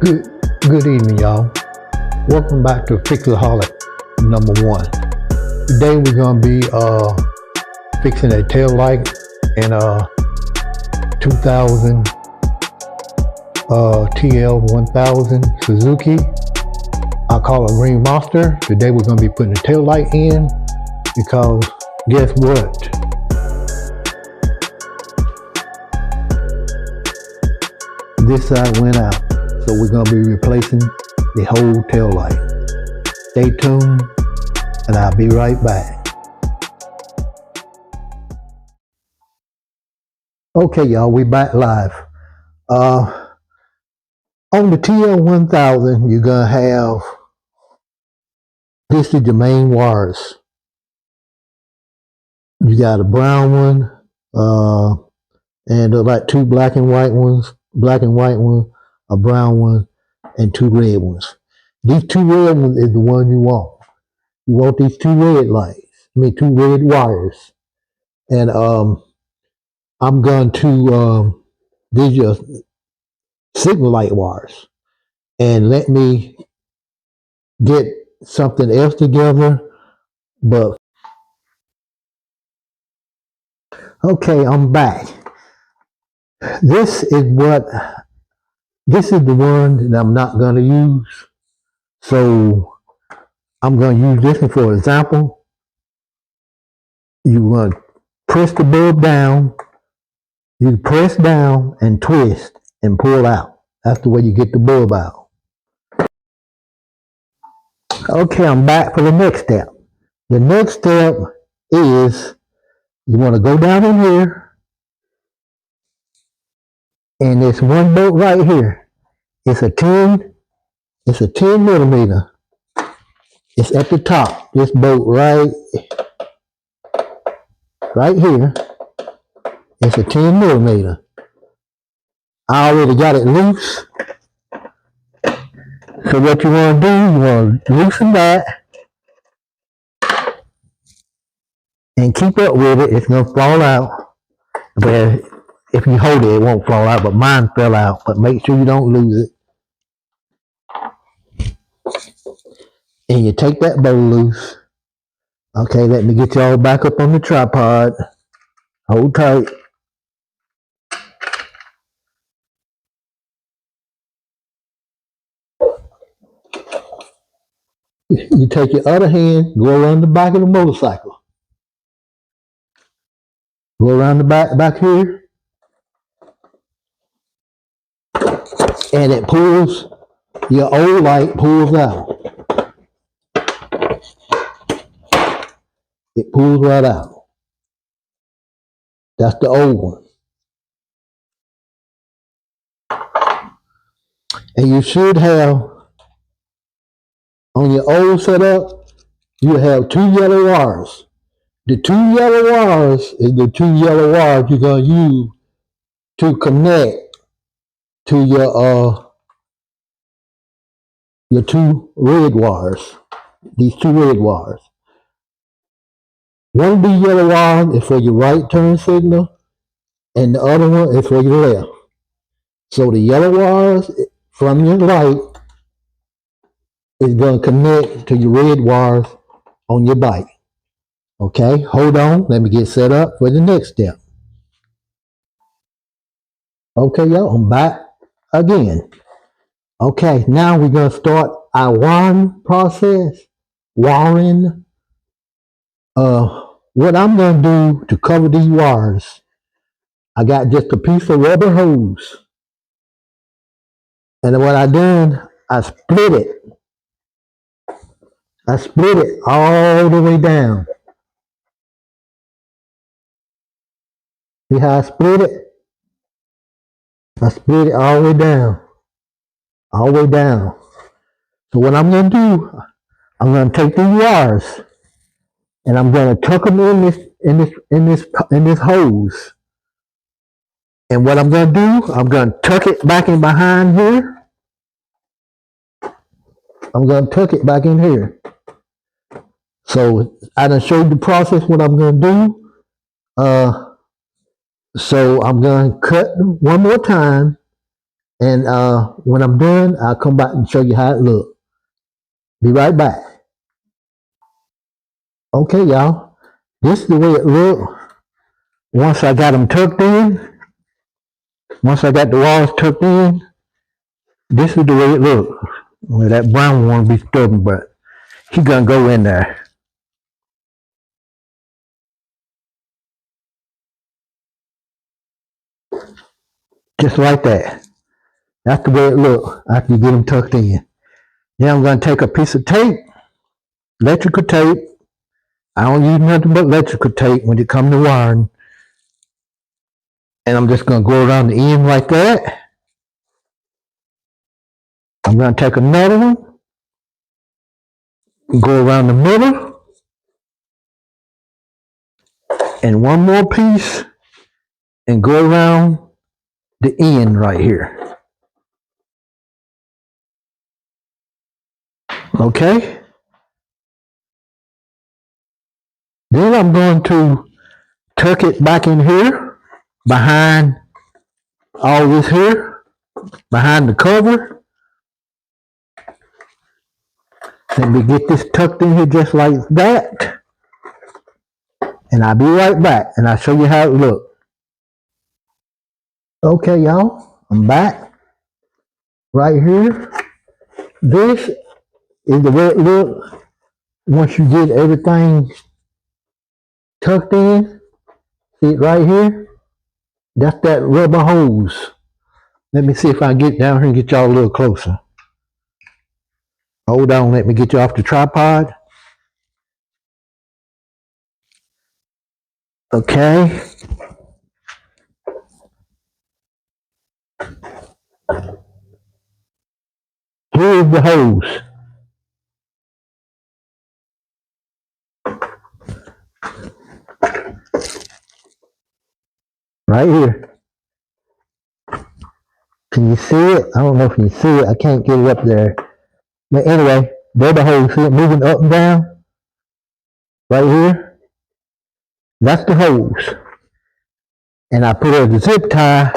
Good good evening, y'all. Welcome back to Fixaholic #1. Today we're gonna be fixing a tail light in a 2000 TL1000 Suzuki. I call it Green Monster. Today we're gonna be putting the tail light in because guess what? This side went out. So we're going to be replacing the whole tail light. Stay tuned and I'll be right back. Okay, y'all, we back live. On the TL1000, you're going to have, this is the main wires. You got a brown one, and like two black and white ones, a brown one, and two red ones. These two red ones is the one you want. You want these two red lights. Two red wires. And I'm going to these are signal light wires. And let me get something else together. But okay, I'm back. This is the one that I'm not going to use. So I'm going to use this one for example. You want to press the bulb down. You press down and twist and pull out. That's the way you get the bulb out. Okay, I'm back for the next step. The next step is you want to go down in here, and there's one bolt right here. It's a 10 millimeter. It's at the top. This bolt right here. It's a 10 millimeter. I already got it loose. So what you want to do, you want to loosen that and keep up with it. It's going to fall out. But if you hold it, it won't fall out. But mine fell out. But make sure you don't lose it. And you take that bolt loose. Okay, let me get y'all back up on the tripod. Hold tight. You take your other hand, go around the back of the motorcycle. Go around the back here. And it pulls, your old light pulls out. It pulls right out. That's the old one. And you should have, on your old setup, you have two yellow wires. The two yellow wires is the two yellow wires you're going to use to connect to your two red wires. These two red wires. One of these yellow wires is for your right turn signal, and the other one is for your left. So the yellow wires from your light is going to connect to your red wires on your bike. Okay, hold on. Let me get set up for the next step. Okay, y'all, I'm back again. Okay, now we're going to start our wiring process. Wiring. What I'm going to do to cover these wires, I got just a piece of rubber hose. And what I done, I split it. I split it all the way down. See how I split it? I split it all the way down. All the way down. So what I'm going to do, I'm going to take these wires and I'm going to tuck them in this hose. And what I'm going to do, I'm going to tuck it back in behind here. I'm going to tuck it back in here. So I done showed the process what I'm going to do. So I'm going to cut one more time And when I'm done, I'll come back and show you how it looks. Be right back. Okay, y'all. This is the way it looked once I got them tucked in. Once I got the walls tucked in, this is the way it looked. Well, that brown one will be stubborn, but he's gonna go in there. Just like that. That's the way it looked after you get them tucked in. Then I'm gonna take a piece of tape, electrical tape. I don't use nothing but electrical tape when it comes to wiring. And I'm just gonna go around the end like that. I'm gonna take another one, go around the middle, and one more piece, and go around the end right here. Okay? Then I'm going to tuck it back in here, behind all this here, behind the cover. Let me get this tucked in here just like that. And I'll be right back, and I'll show you how it looks. Okay, y'all, I'm back. Right here. This is the way it looks once you get everything tucked in. See it right here? That's that rubber hose. Let me see if I can get down here and get y'all a little closer. Hold on, let me get you off the tripod. Okay. Here's the hose. Right here. Can you see it? I don't know if you see it. I can't get it up there. But anyway, there's the hose. See it moving up and down? Right here? That's the hose. And I put a zip tie.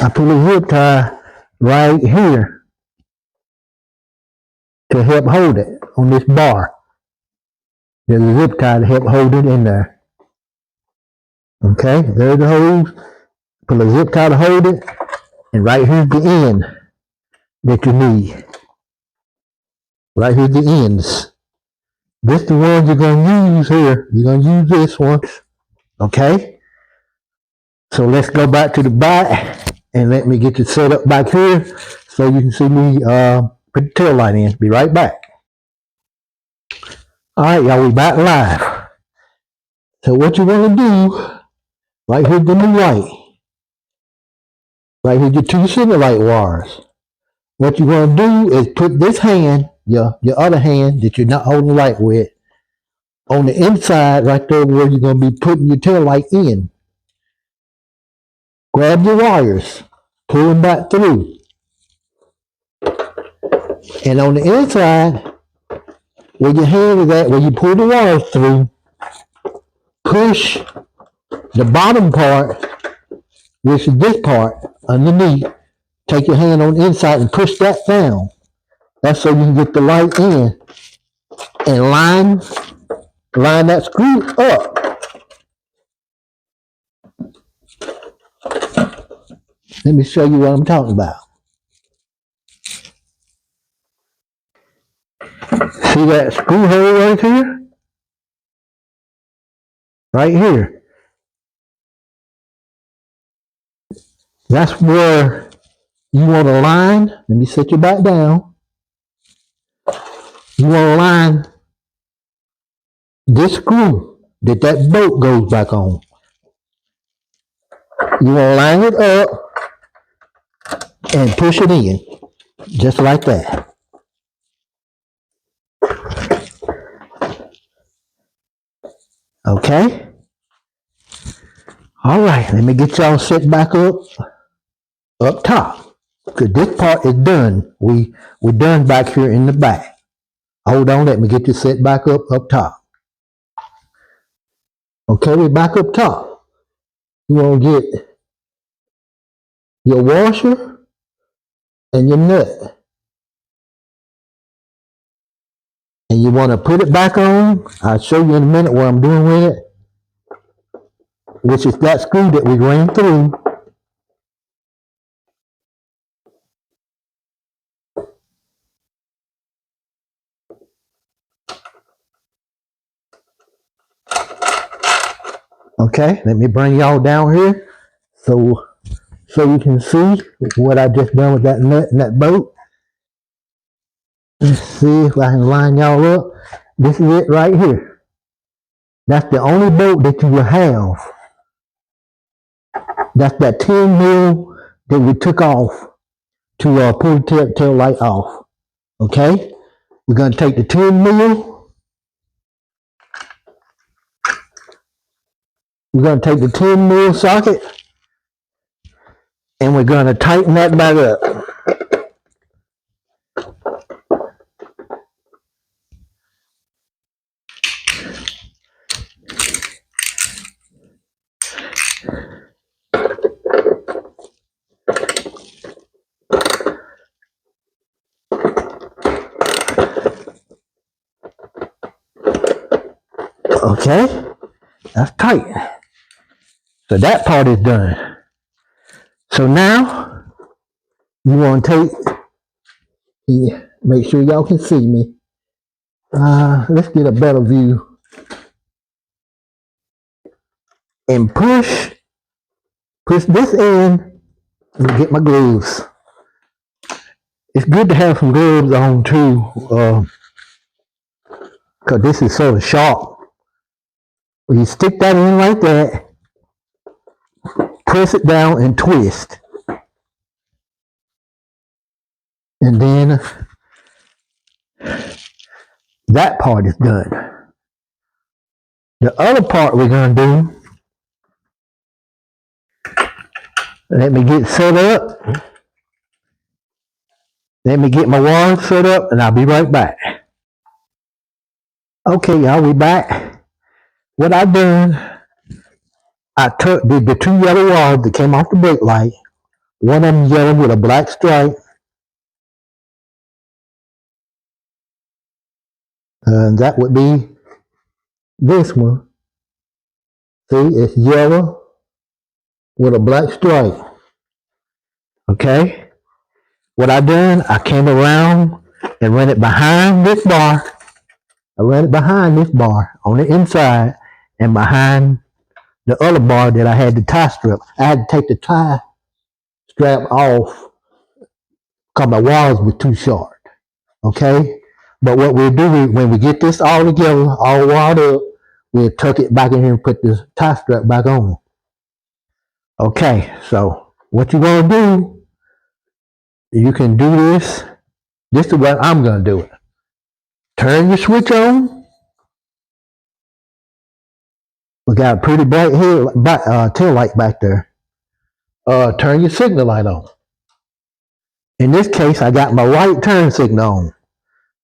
I put a zip tie right here to help hold it on this bar. There's a zip tie to help hold it in there. Okay, there's the hose. Put a zip tie to hold it. And right here's the end that you need. Right here's the ends. This is the ones you're going to use here. You're going to use this one. Okay? So let's go back to the back and let me get you set up back here so you can see me put the tail light in. Be right back. Alright, y'all, we back live. So what you want to do, right here's the new light. Right here's your two center light wires. What you're going to do is put this hand, your other hand that you're not holding the light with, on the inside right there where you're going to be putting your tail light in. Grab your wires, pull them back through. And on the inside, where your hand is at, where you pull the wires through, push the bottom part, which is this part, underneath. Take your hand on the inside and push that down. That's so you can get the light in. And line that screw up. Let me show you what I'm talking about. See that screw hole right here? Right here. That's where you want to line. Let me set you back down. You want to line this screw that bolt goes back on. You want to line it up and push it in. Just like that. Okay? Alright, let me get y'all set back up top. Because this part is done. We're done back here in the back. Hold on, let me get you set back up top. Okay, we're back up top. You want to get your washer, and your nut. And you want to put it back on. I'll show you in a minute what I'm doing with it, which is that screw that we ran through. Okay, let me bring y'all down here so you can see what I just done with that nut and that bolt. Let's see if I can line y'all up. This is it right here. That's the only bolt that you will have. That's that 10 mil that we took off to pull the tail light off. Okay, we're gonna take the 10 mil. We're gonna take the 10 mil socket and we're gonna tighten that back up. Okay, that's tight. So that part is done. So now you want to make sure y'all can see me. Let's get a better view and push this in and get my gloves. It's good to have some gloves on too, because this is sort of sharp. When you stick that in like that, press it down and twist. And then that part is done. The other part we're going to do, let me get set up. Let me get my wire set up and I'll be right back. Okay, y'all, we back. What I done, I did the two yellow wires that came off the brake light. One of them yellow with a black stripe. And that would be this one. See, it's yellow with a black stripe. Okay? What I done, I came around and ran it behind this bar. I ran it behind this bar on the inside and behind the other bar that I had the tie strap. I had to take the tie strap off because my wires were too short. Okay? But what we'll do when we get this all together, all wired up, we'll tuck it back in here and put this tie strap back on. Okay, so what you're going to do, you can do this. This is what I'm going to do it. Turn your switch on. We got a pretty bright tail light back there. Turn your signal light on. In this case, I got my right turn signal on.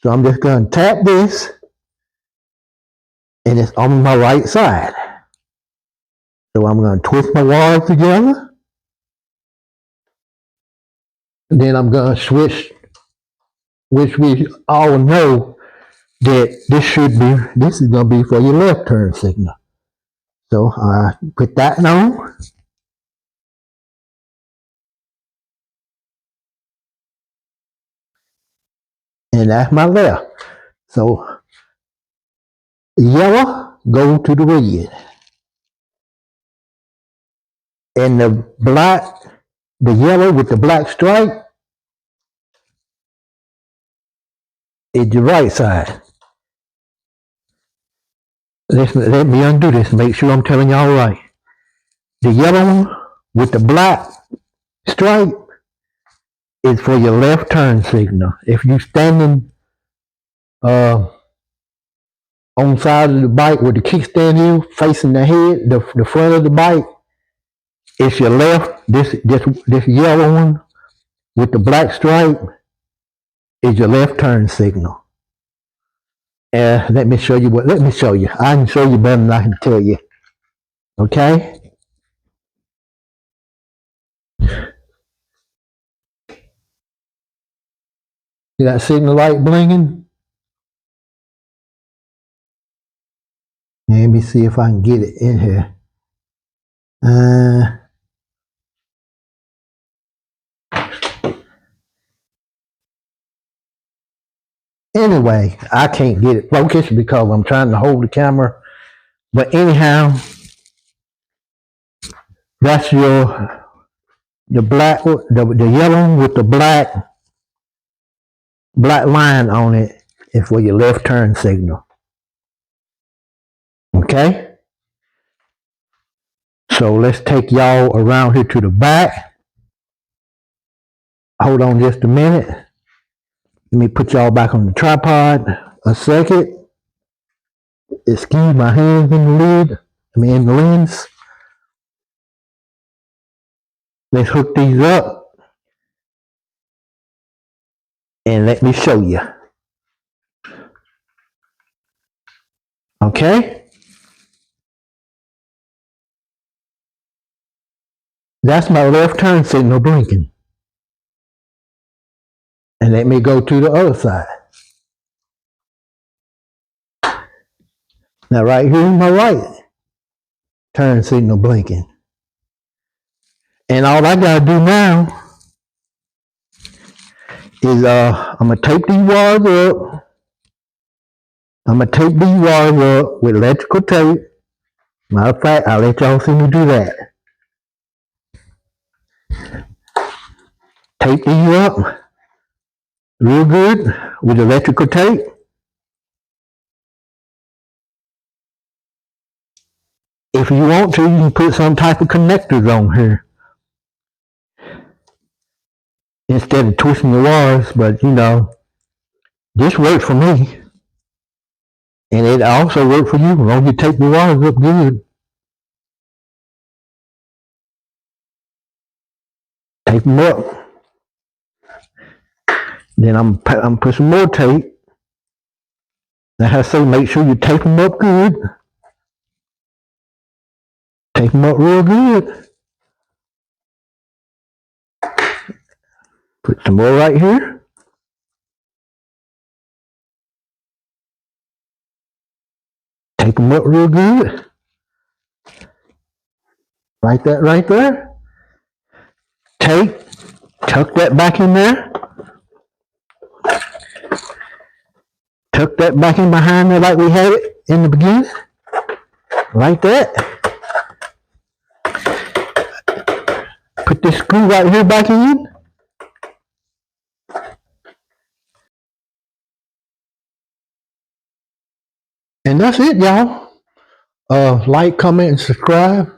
So I'm just going to tap this, and it's on my right side. So I'm going to twist my wires together. And then I'm going to switch, which we all know that this is going to be for your left turn signal. So I put that on. And that's my left. So yellow, go to the red. And the yellow with the black stripe is the right side. Let me undo this and make sure I'm telling y'all right. The yellow one with the black stripe is for your left turn signal. If you're standing on the side of the bike where the kickstand is, facing the head, the front of the bike, it's your left. This yellow one with the black stripe is your left turn signal. Let me show you. I can show you better than I can tell you. Okay? You got signal light blinking. Let me see if I can get it in here. Anyway, I can't get it focused because I'm trying to hold the camera. But anyhow, that's the black, the yellow with the black line on it is for your left turn signal. Okay? So let's take y'all around here to the back. Hold on just a minute. Let me put y'all back on the tripod a second. Excuse my hands in the lid. In the lens. Let's hook these up. And let me show you. Okay? That's my left turn signal blinking. And let me go to the other side. Now right here is my right turn signal blinking. And all I gotta do now is I'm gonna tape these wires up. I'm gonna tape these wires up with electrical tape. Matter of fact, I'll let y'all see me do that. Tape these up real good with electrical tape. If you want to, you can put some type of connectors on here instead of twisting the wires, but you know, this worked for me. And it also worked for you as long as you tape the wires up good. Tape them up. Then I'm put some more tape. Now I say make sure you tape them up good. Tape them up real good. Put some more right here. Tape them up real good. Like that right there. Tape. Tuck that back in there. Tuck that back in behind there like we had it in the beginning. Like that. Put this screw right here back in. And that's it, y'all. Like, comment, and subscribe.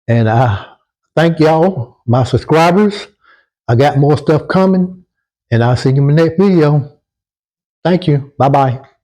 And I thank y'all, my subscribers. I got more stuff coming. And I'll see you in the next video. Thank you. Bye-bye.